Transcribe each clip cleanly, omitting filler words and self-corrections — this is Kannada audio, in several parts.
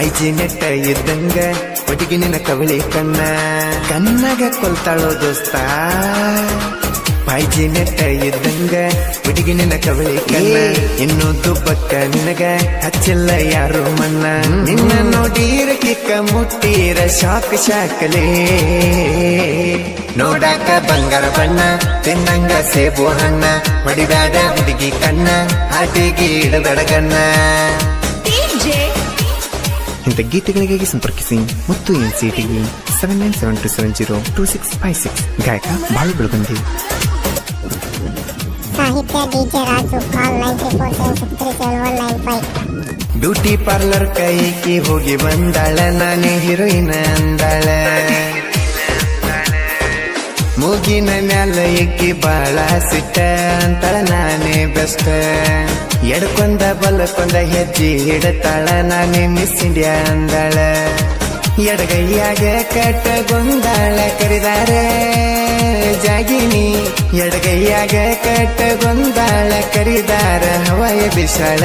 5G ನೆಟ್ಟ ಇದ್ದಂಗ ಒಟ್ಟಿಗೆ ನಿನ್ನ ಕವಳಿ ಕಣ್ಣಾಗ ಕೊಲ್ತಾಳೋ ದೋಸ್ತ 5G ನೆಟ್ಟ ಇದ್ದಂಗ ಒಟ್ಟಿಗೆ ನಿನ್ನ ಕವಳಿ ಇನ್ನು ದುಬ್ಬಕ್ಕ ನಿನಗ ಹಚ್ಚಿಲ್ಲ ಯಾರು ಮಣ್ಣ ನಿನ್ನ ನೋಡೀರ ಕಿಕ್ಕ ಮುಟ್ಟೀರ ಶಾಕಲೇ ನೋಡಾಕ ಬಂಗಾರ ಬಣ್ಣ ತಿನ್ನಂಗ ಸೇಬು ಹಣ್ಣ ಹೊಡಿದಾಡ ಹುಡುಗಿ ಕಣ್ಣ ಹಾಟಿಗೆ ಇಡದಡಗಣ್ಣ. ಇಂಥ ಗೀತೆಗಳಿಗಾಗಿ ಸಂಪರ್ಕಿಸಿ ಮತ್ತು NCTಗೆ 7972702656. ಗಾಯಕ ಬಾಳು ಬೆಳಗುಂದಿ. ಸಾಹಿತ್ಯ DJ ರಾಜು. ಕಾಲ್ 9476379195. ಬ್ಯೂಟಿ ಪಾರ್ಲರ್ ಕೈಕಿ ಹೋಗಿ ಬಂದಾಳ ನಾನೇ ಹೀರೋಯಿನ್ ಅಂದಾಳ ಮೂಗಿನ ಮ್ಯಾಲ ಇಕ್ಕಿ ಬಾಳ ಸಿಟ್ಟ ಅಂತಾಳ ನಾನೇ ಬೆಸ್ಟ್ ಎಡ್ಕೊಂದ ಬಲಕೊಂದ ಹೆಜ್ಜೆ ಹಿಡತಾಳ ನಾನೇ ಮಿಸ್ ಇಂಡಿಯಾ ಅಂದಾಳ ಎಡಗೈಯಾಗ ಕಟ್ಟಗೊಂದಾಳ ಕರಿದಾರೆ ಜಾಗಿನಿ ಎಡಗೈಯಾಗ ಕಟ್ಟಗೊಂದಾಳ ಕರಿದಾರ ಹವಾಯ ಬಿಸಾಳ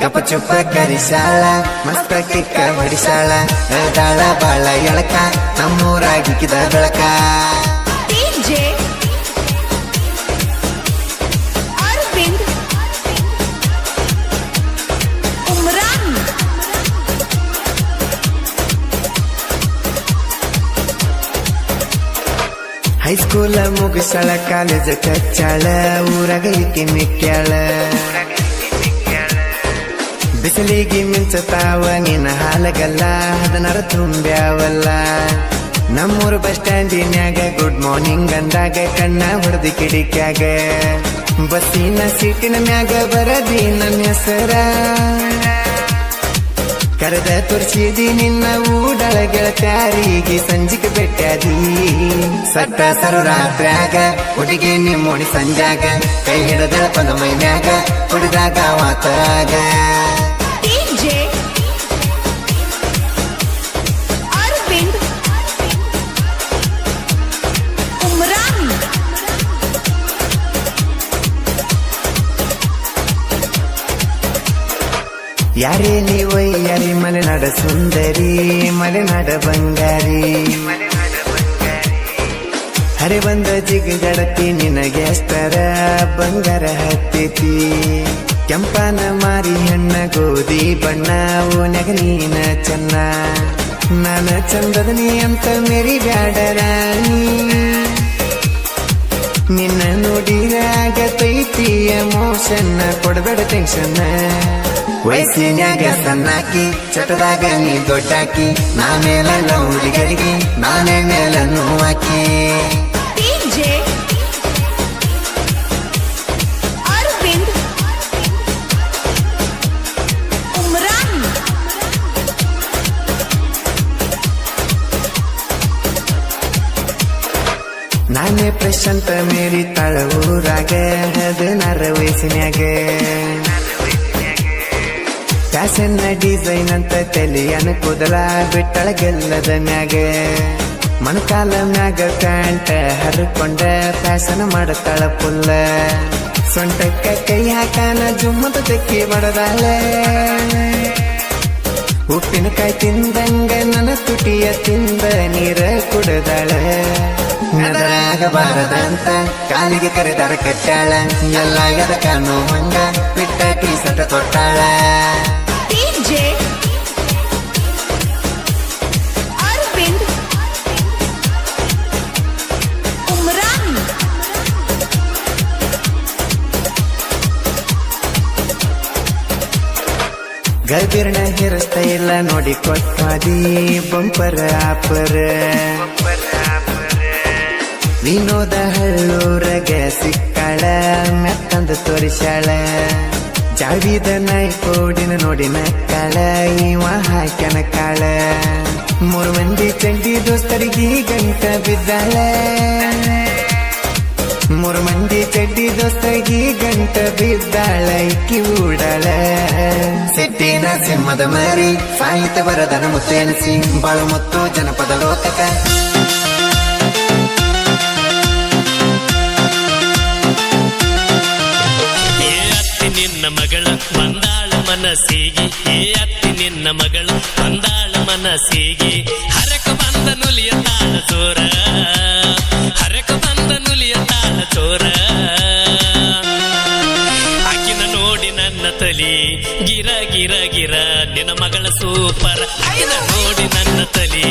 ಗಪ ಚುಪ್ಪ ಕರಿಸಾಳ ಮಸ್ತ ಕಿಕ್ಕ ಹೊಡಿಸಾಳ ದಾಳ ಬಾಳ ಎಳಕ ನಮ್ಮೂರಾಗಿಕ್ಕಿದ ಬೆಳಕ. ಹೈಸ್ಕೂಲ ಮುಗಿಸಾಳ ಕಾಲೇಜ್ ಕಚ್ಚಾಳ ಊರಾಗ ಈಕಿ ಮಿಕ್ಕ್ಯಾಳ ಬಿಸಿಲಿಗೆ ಮಿಂಚತಾವ ನಿನ್ನ ಹಾಲಗಲ್ಲ 16 ತುಂಬ್ಯಾವಲ್ಲ ನಮ್ಮೂರು ಬಸ್ ಸ್ಟ್ಯಾಂಡಿನ್ಯಾಗ ಗುಡ್ ಮಾರ್ನಿಂಗ್ ಅಂದಾಗ ಕಣ್ಣ ಹೊಡೆದಿ ಕಿಡಿಕ್ಯಾಗ ಬಸ್ಸಿನ ಸೀಟಿನ ಮ್ಯಾಗ ಬರದಿ ನನ್ನ ಹೆಸರ ಕರೆದ ತುರ್ಸಿದಿ ನಿನ್ನ ಊಡಳ ಗೆಳತ್ಯಾರಿಗೆ ಸಂಜಿಕೆ ಬೆಟ್ಟಾದಿ ಸಟ್ಟ ಸರು ರಾತ್ರ್ಯಾಗ ಹುಡುಗಿ ನಿಮ್ಮೋಣಿ ಸಂಜಾಗ ಕೈ ಹಿಡದ ಪದ ಮೈನ್ಯಾಗ ಕುಡಿದಾಗ ವಾತರಾಗ ಯಾರೇ ನೀವಯ್ಯಾರಿ ಮಲೆನಾಡ ಸುಂದರಿ ಮಲೆನಾಡ ಬಂಗಾರಿ ಹರೆ ಬಂದ ಜಿಗ ಜಡತಿ ನಿನಗೆ ಎಷ್ಟರ ಬಂಗಾರ ಹತ್ತೈತಿ ಕೆಂಪನ ಮಾರಿ ಹಣ್ಣ ಗೋಧಿ ಬಣ್ಣ ಓನ್ಯಾಗ ನೀನ ಚೆನ್ನ ನಾನ ಚಂದದ ನೀ ಅಂತ ಮೇರಿ ಬ್ಯಾಡ ರಾಣಿ ನಿನ್ನ ನೋಡಿರಾಗತೈತಿ ಎಮೋಷನ್ ಕೊಡಬೇಡ ಟೆನ್ಷನ್ ವಯಸ್ಸಿನ್ಯಾಗ ಸಣ್ಣಾಕಿ ಚಟದಾಗ ನೀ ದೊಡ್ಡಾಕಿ ನಾ ಮೇಲಲ್ಲ ಹುಡುಗರಿಗೆ ನಾನೇ ಮೇಲನ್ನು ಹಾಕಿ ನಾನೇ ಪ್ರಶಾಂತ ಮೇರಿ ತಾಳ ಊರಾಗ 16 ವಯಸ್ಸಿನ್ಯಾಗ ಫ್ಯಾಷನ್ ಡಿಸೈನ್ ಅಂತ ತಲಿಯನ ಕೂದಲ ಬಿಟ್ಟಳ ಗೆಲ್ಲದ ಮ್ಯಾಗ ಮಣಕಾಲ ಮ್ಯಾಗ ಪ್ಯಾಂಟ್ ಹರ್ಕೊಂಡ ಫ್ಯಾಷನ್ ಮಾಡತಾಳ ಪುಲ್ಲ ಸೊಂಟಕ್ಕ ಕೈ ಹಾಕಾನ ಜುಮ್ಮದ ತೆಕ್ಕಿ ಬಡದಾಳ ಉಪ್ಪಿನಕಾಯಿ ತಿಂದಂಗ ನನ್ನ ತುಟಿಯ ತಿಂದ ನೀರ ಕುಡದಾಳ ನದರಾಗಬಾರದಂತ ಕಾಲಿಗೆ ಕರೆದಾರ ಕಟ್ಟಾಳ ಎಲ್ಲ ಎದಕ ನೋವಂಗ ಬಿಟ್ಟ ಟೀ ಸಟ ತೊಟ್ಟಾಳ ಗರ್ಭಿರ್ಣ ಹೇರಸ್ತಾ ಇಲ್ಲ ನೋಡಿ ಕೊಟ್ಟಾದಿ ಬಂಪರ ಆಪರ ವಿನೋದ ಹಳ್ಳೂರಗ ಸಿಕ್ಕಾಳ ಮೆತ್ತಂದ ತೋರಿಸಾಳ ಜಾವಿದ ನಾಯಿ ಕೋಡಿನ ನೋಡಿ ನಕ್ಕಾಳ ಇವ ಹಾಕ್ಯನ ಕಾಳ 3 ಮಂದಿ ಚಂಡಿ ದೋಸ್ತರಿಗೆ ಗಂಟ ಬಿದ್ದಾಳ 3 ಮಂದಿ ಚಡ್ಡಿ ದೋಸ್ತರಿಗೆ ಗಂಟ ಬಿದ್ದಾಳ ಇಕ್ಕಿ ಊಡಾಳ ಸಿಟ್ಟಿನ ಸಿಂಹದ ಮರಿ ಸಾಹಿತ್ಯ ಬರದನ ಮುತ್ತೆನಿಸಿ ಬಾಳು ಮತ್ತು ಜನಪದ ಲೋಕಕ ನಿನ್ನ ಮಗಳ ಬಂದಾಳ ಮನಸ್ಸಿಗೆ ಅತ್ತಿ ನಿನ್ನ ಮಗಳು ಬಂದಾಳ ಮನಸ್ಸಿಗೆ ಹರಕ ಬಂದ ನುಲಿಯ ತಾಳ ಚೋರ ಹರಕ ಬಂದ ನುಲಿಯ ತಾಳ ಚೋರ ಆಕಿನ ನೋಡಿ ನನ್ನ ತಲಿ ಗಿರ ಗಿರ ಗಿರ ನಿನ್ನ ಮಗಳ ಸೂಪರ್ ಆಕಿನ ನೋಡಿ ನನ್ನ ತಲಿ